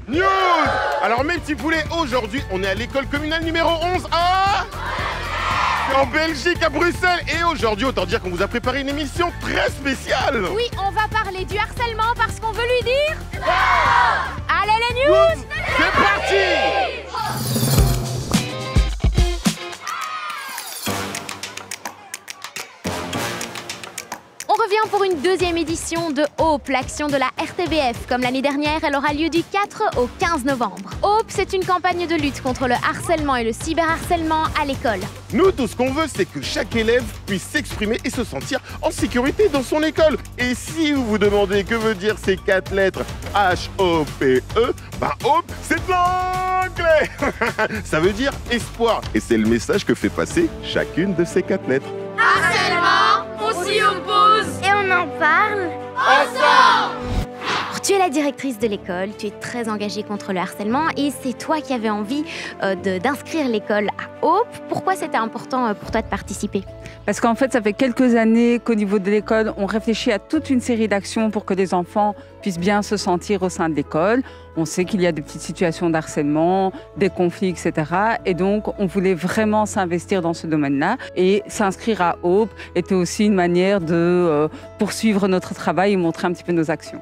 News. Alors mes petits poulets, aujourd'hui on est à l'école communale numéro 11 en Belgique, à Bruxelles. Et aujourd'hui, autant dire qu'on vous a préparé une émission très spéciale. Oui, on va parler du harcèlement parce qu'on veut lui dire... Allez les news, c'est parti. On revient pour une deuxième édition de Hope, l'action de la RTBF. Comme l'année dernière, elle aura lieu du 4 au 15 novembre. Hope, c'est une campagne de lutte contre le harcèlement et le cyberharcèlement à l'école. Nous, tout ce qu'on veut, c'est que chaque élève puisse s'exprimer et se sentir en sécurité dans son école. Et si vous vous demandez que veut dire ces 4 lettres H-O-P-E, ben Hope, c'est de l'anglais. Ça veut dire espoir. Et c'est le message que fait passer chacune de ces 4 lettres. Harcèlement, on s'y oppose. Et on en parle ensemble. Tu es la directrice de l'école, tu es très engagée contre le harcèlement et c'est toi qui avais envie d'inscrire l'école à Hope. Pourquoi c'était important pour toi de participer ? Parce qu'en fait, ça fait quelques années qu'au niveau de l'école, on réfléchit à toute une série d'actions pour que les enfants puissent bien se sentir au sein de l'école. On sait qu'il y a des petites situations d'harcèlement, des conflits, etc. Et donc, on voulait vraiment s'investir dans ce domaine-là. Et s'inscrire à Hope était aussi une manière de poursuivre notre travail et montrer un petit peu nos actions.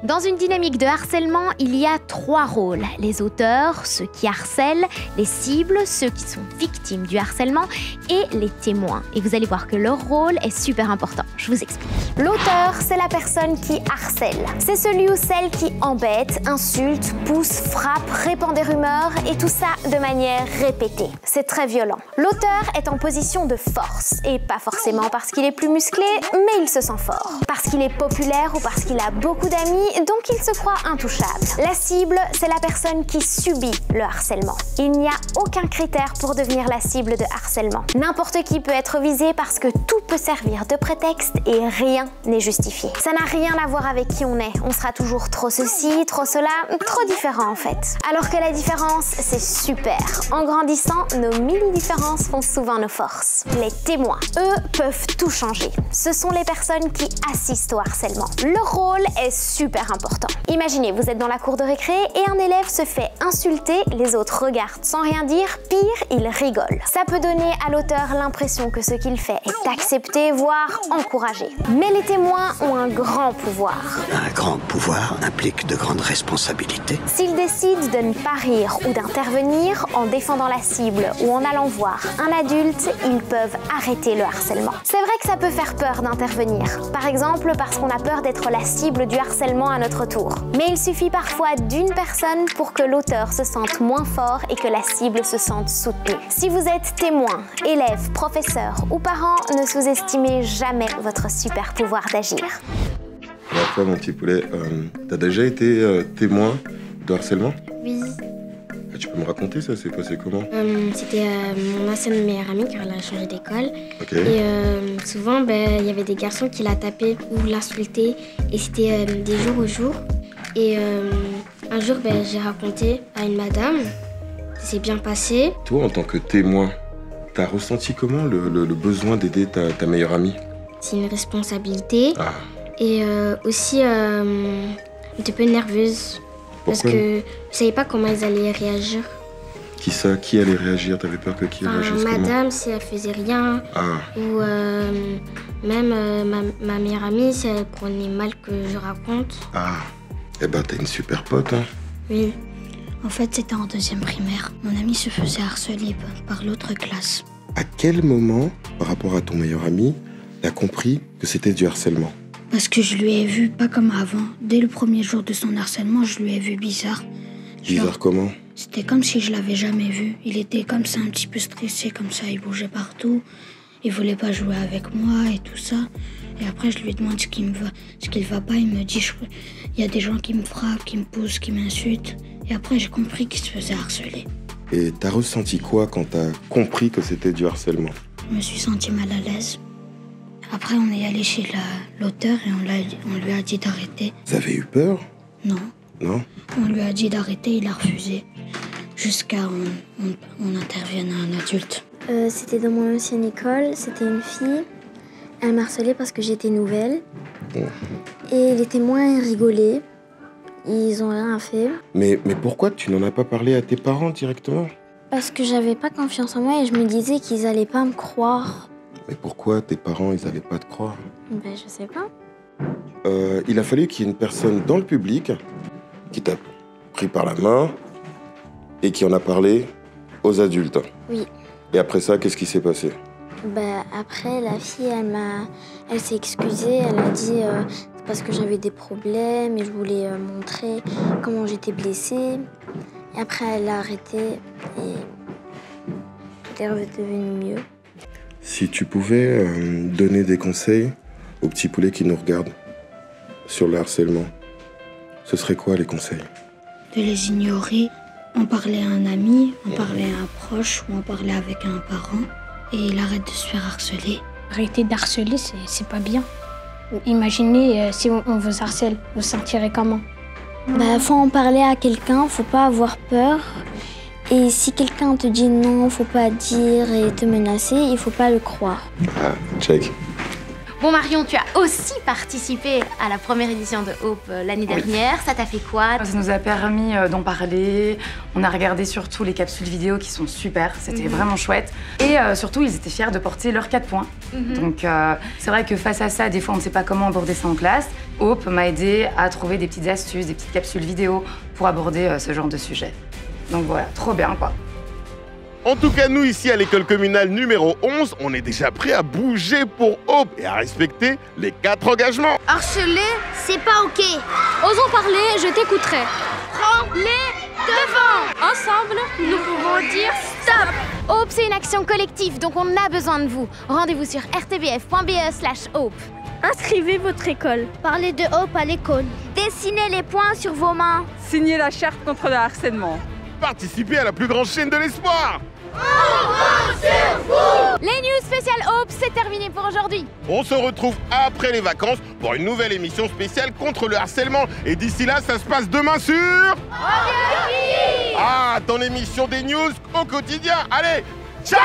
Dans une dynamique de harcèlement, il y a 3 rôles. Les auteurs, ceux qui harcèlent, les cibles, ceux qui sont victimes du harcèlement et les témoins. Et vous allez voir que leur rôle est super important. Je vous explique. L'auteur, c'est la personne qui harcèle. C'est celui ou celle qui embête, insulte, pousse, frappe, répand des rumeurs et tout ça de manière répétée. C'est très violent. L'auteur est en position de force et pas forcément parce qu'il est plus musclé, mais il se sent fort. Parce qu'il est populaire ou parce qu'il a beaucoup d'amis, donc il se croit intouchable. La cible, c'est la personne qui subit le harcèlement. Il n'y a aucun critère pour devenir la cible de harcèlement. N'importe qui peut être visé parce que tout peut servir de prétexte et rien n'est justifié. Ça n'a rien à voir avec qui on est. On sera toujours trop ceci, trop cela, trop différent en fait. Alors que la différence, c'est super. En grandissant, nos mini-différences font souvent nos forces. Les témoins, eux, peuvent tout changer. Ce sont les personnes qui assistent au harcèlement. Leur rôle est super important. Imaginez, vous êtes dans la cour de récré et un élève se fait insulter, les autres regardent sans rien dire, pire, ils rigolent. Ça peut donner à l'auteur l'impression que ce qu'il fait est accepté, voire encouragé. Mais les témoins ont un grand pouvoir. Un grand pouvoir implique de grandes responsabilités. S'ils décident de ne pas rire ou d'intervenir en défendant la cible ou en allant voir un adulte, ils peuvent arrêter le harcèlement. C'est vrai que ça peut faire peur d'intervenir. Par exemple, parce qu'on a peur d'être la cible du harcèlement à notre tour. Mais il suffit parfois d'une personne pour que l'auteur se sente moins fort et que la cible se sente soutenue. Si vous êtes témoin, élève, professeur ou parent, ne sous-estimez jamais votre super pouvoir d'agir. Alors toi, mon petit poulet, t'as déjà été témoin de harcèlement? Oui. Tu peux me raconter ça? C'est passé comment? C'était mon ancienne meilleure amie car elle a changé d'école. Okay. Et souvent, il y avait des garçons qui la tapaient ou l'insultaient. Et c'était des jours au jour. Et un jour, j'ai raconté à une madame. Ça s'est bien passé. Toi, en tant que témoin, t'as ressenti comment le besoin d'aider ta meilleure amie? C'est une responsabilité. Ah. Et aussi, j'étais un peu nerveuse. Parce que je savais pas comment ils allaient réagir. Qui ça? Qui allait réagir? T'avais peur que qui réagisse comment? Madame, si elle faisait rien. Ah. Ou même ma meilleure amie, si elle prenait mal que je raconte. Ah. Eh ben, t'as une super pote, hein? Oui. En fait, c'était en 2e primaire. Mon ami se faisait harceler par l'autre classe. À quel moment, par rapport à ton meilleur ami, t'as compris que c'était du harcèlement? Parce que je lui ai vu pas comme avant. Dès le premier jour de son harcèlement, je lui ai vu bizarre. Bizarre comment? C'était comme si je l'avais jamais vu. Il était comme ça, un petit peu stressé, comme ça, il bougeait partout. Il voulait pas jouer avec moi et tout ça. Et après, je lui demande ce qu'il va pas. Il me dit, il y a des gens qui me frappent, qui me poussent, qui m'insultent. Et après, j'ai compris qu'il se faisait harceler. Et t'as ressenti quoi quand t'as compris que c'était du harcèlement? Je me suis sentie mal à l'aise. Après, on est allé chez l'auteur et on lui a dit d'arrêter. Vous avez eu peur? Non. Non? On lui a dit d'arrêter, il a refusé. Jusqu'à on intervienne à un adulte. C'était dans mon ancienne école, c'était une fille. Elle m'a harcelée parce que j'étais nouvelle. Et les témoins rigolaient. Ils ont rien fait. Mais pourquoi tu n'en as pas parlé à tes parents directement? Parce que j'avais pas confiance en moi et je me disais qu'ils allaient pas me croire. Mais pourquoi tes parents, ils n'avaient pas te croire? Ben, je sais pas. Il a fallu qu'il y ait une personne dans le public qui t'a pris par la main et qui en a parlé aux adultes. Oui. Et après ça, qu'est-ce qui s'est passé? Ben, après, la fille, elle s'est excusée. Elle a dit c'est parce que j'avais des problèmes et je voulais montrer comment j'étais blessée. Et après, elle a arrêté et tout est redevenu mieux. Si tu pouvais donner des conseils aux petits poulets qui nous regardent sur le harcèlement, ce serait quoi les conseils? De les ignorer, en parler à un ami, en parler à un proche ou en parler avec un parent. Et il arrête de se faire harceler. Arrêter d'harceler, c'est pas bien. Imaginez si on vous harcèle, vous sentirez comment? Bah, faut en parler à quelqu'un, faut pas avoir peur. Et si quelqu'un te dit non, faut pas dire et te menacer, il faut pas le croire. Ah, check. Bon Marion, tu as aussi participé à la première édition de Hope l'année dernière. Ça t'a fait quoi? Ça nous a permis d'en parler. On a regardé surtout les capsules vidéo qui sont super. C'était vraiment chouette. Et surtout, ils étaient fiers de porter leurs 4 points. Donc c'est vrai que face à ça, des fois, on ne sait pas comment aborder ça en classe. Hope m'a aidé à trouver des petites astuces, des petites capsules vidéo pour aborder ce genre de sujet. Donc voilà, trop bien quoi. En tout cas, nous, ici, à l'école communale numéro 11, on est déjà prêts à bouger pour Hope et à respecter les 4 engagements. Harceler, c'est pas OK. Osons parler, je t'écouterai. Prends-les devant. Ensemble, nous pouvons dire stop. Hope, c'est une action collective, donc on a besoin de vous. Rendez-vous sur rtbf.be/hope. Inscrivez votre école. Parlez de Hope à l'école. Dessinez les points sur vos mains. Signez la charte contre le harcèlement. Participez à la plus grande chaîne de l'espoir. Les news spéciales Hope, c'est terminé pour aujourd'hui. On se retrouve après les vacances pour une nouvelle émission spéciale contre le harcèlement. Et d'ici là, ça se passe demain sur... Ah, ton émission des news au quotidien. Allez, ciao.